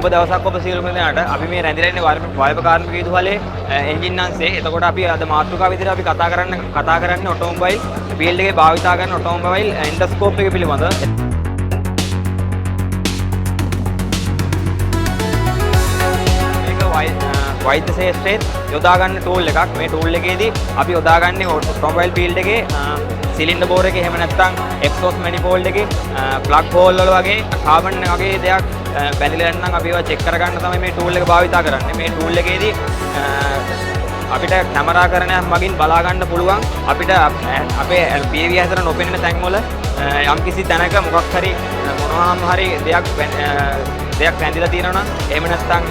සුබ දවසක් ඔබ සියලුම දෙනාට. අපි මේ රැඳිලා ඉන්නේ වයඹ කාර්මික විදුහලේ එන්ජින් අංශයේ. එතකොට අපි අද මාතෘකාව විදිහට අපි කතා කරන්නේ ඔටෝමොබයිල් ෆීල්ඩ් එකේ භාවිතා කරන ඔටෝමොබයිල් එන්ඩෝස්කෝප් එක පිළිබඳව. වෛද්‍ය ශාස්ත්‍රයේ යොදා ගන්න ටූල් එකක්. මේ ටූල් එකේදී අපි යොදාගන්නේ ඔටෝමොබයිල් ෆීල්ඩ් එකේ සිලින්ඩර් බෝර් එකේ එහෙම නැත්නම් එක්සෝස් මැනිෆෝල්ඩ් එකේ ප්ලග් හෝල් වල වගේ කාබන් වගේ දෙයක් බැඳිලා නැත්නම් අපි ඒවා චෙක් කරගන්න තමයි මේ ටූල් එක භාවිතා කරන්නේ. මේ ටූල් එකේදී අපිට කැමරා කරණයක් මගින් බලා ගන්න පුළුවන් අපිට අපේ PV හැතර නොපෙනෙන තැන් වල යම්කිසි තැනක මොකක් හරි මොනවාම හරි දෙයක් වැඳිලා තියෙනවා නම් එහෙම නැත්නම්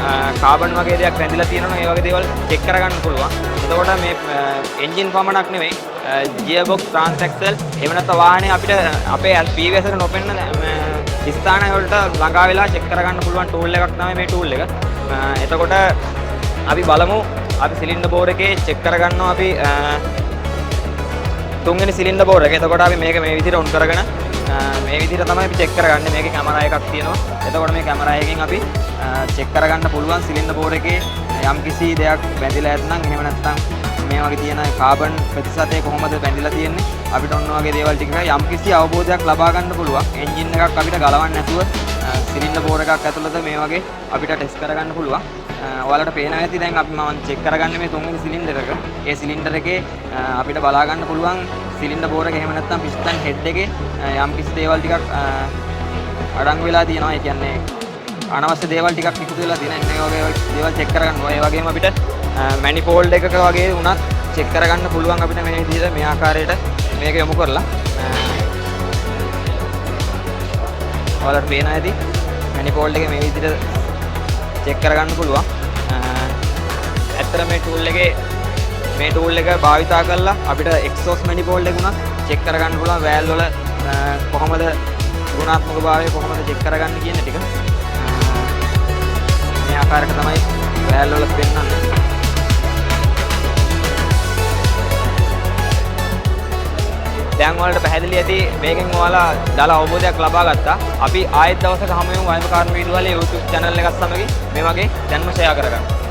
කාබන් වගේ දෙයක් වැඳිලා තියෙනවා නම් ඒ වගේ දේවල් චෙක් කරගන්න පුළුවන්. එතකොට මේ එන්ජින් පමණක් නෙවෙයි ගියර් බොක්ස් ට්‍රාන්සැක්සල් එහෙම නැත්නම් වාහනේ අපිට අපේ PV හැතර නොපෙනෙන ස්ථාන වලට ළඟා වෙලා චෙක් කරගන්න පුළුවන් ටූල් එකක් තමයි මේ ටූල් එක. එතකොට අපි බලමු අපි සිලින්ඩර් බෝර් එකේ චෙක් කරගන්නවා අපි තුන්වෙනි සිලින්ඩර් බෝර් එක. එතකොට අපි මේක මේ විදිහට ඔන් කරගෙන මේ විදිහට තමයි අපි චෙක් කරගන්නේ. මේකේ කැමරා එකක් තියෙනවා. එතකොට මේ කැමරා එකෙන් අපි චෙක් කරගන්න පුළුවන් සිලින්ඩර් බෝර් එකේ යම්කිසි දෙයක් බැඳිලා නැත්නම් එහෙම නැත්නම් මේ වගේ තියෙන කාබන් ප්‍රතිශතය කොහොමද බැඳිලා තියෙන්නේ අපිට ඔන්න වගේ දේවල් ටික යම්කිසි අවබෝධයක් ලබා ගන්න පුළුවන්. එන්ජින් එකක් අපිට ගලවන්න නැතුව සිලින්ඩර් බෝර් එකක් ඇතුළත මේ වගේ අපිට ටෙස්ට් කරගන්න පුළුවන්. ඔයාලට පේනවා ඇති දැන් අපි මම චෙක් කරගන්නේ මේ තුන්වෙනි සිලින්ඩර් එක. ඒ සිලින්ඩර් එකේ අපිට බලා ගන්න පුළුවන් සිලින්ඩර් බෝර් එක එහෙම නැත්නම් පිස්ටන් හෙඩ් එකේ යම්කිසි දේවල් ටිකක් අඩංගු වෙලා තියෙනවා. ඒ කියන්නේ අනවශ්‍ය දේවල් ටිකක් එකතු වෙලා තියෙනවා. මේ වගේ දේවල් චෙක් කරගන්නවා. ඒ වගේම අපිට මැනිෆෝල්ඩ් එකක වගේ උනත් චෙක් කරගන්න පුළුවන් අපිට මේ විදිහට මේ ආකාරයට මේක යොමු කරලා. ඔයාලට පේනවා ඇති මැනිෆෝල්ඩ් එකේ මේ විදිහට චෙක් කරගන්න පුළුවන්. ඇත්තට මේ ටූල් එක භාවිතා කරලා අපිට එක්සෝස් මැනිෆෝල්ඩ් එක උනත් චෙක් කරගන්න පුළුවන්. වෑල් වල කොහොමද ගුණාත්මක භාවය කොහොමද චෙක් කරගන්න කියන ටික මේ ආකාරයට තමයි වෑල් වල පෙන්වන්නේ. දැන් ඔයාලට පැහැදිලි ඇති මේකෙන් ඔයාලා දාලා අවබෝධයක් ලබා ගත්තා. අපි ආයෙත් දවසක හමු වෙමු වයඹ කාර්මික විදුහලේ YouTube channel එකත් සමග මේ වගේ දැන්ම ෂෙයා කරගන්න.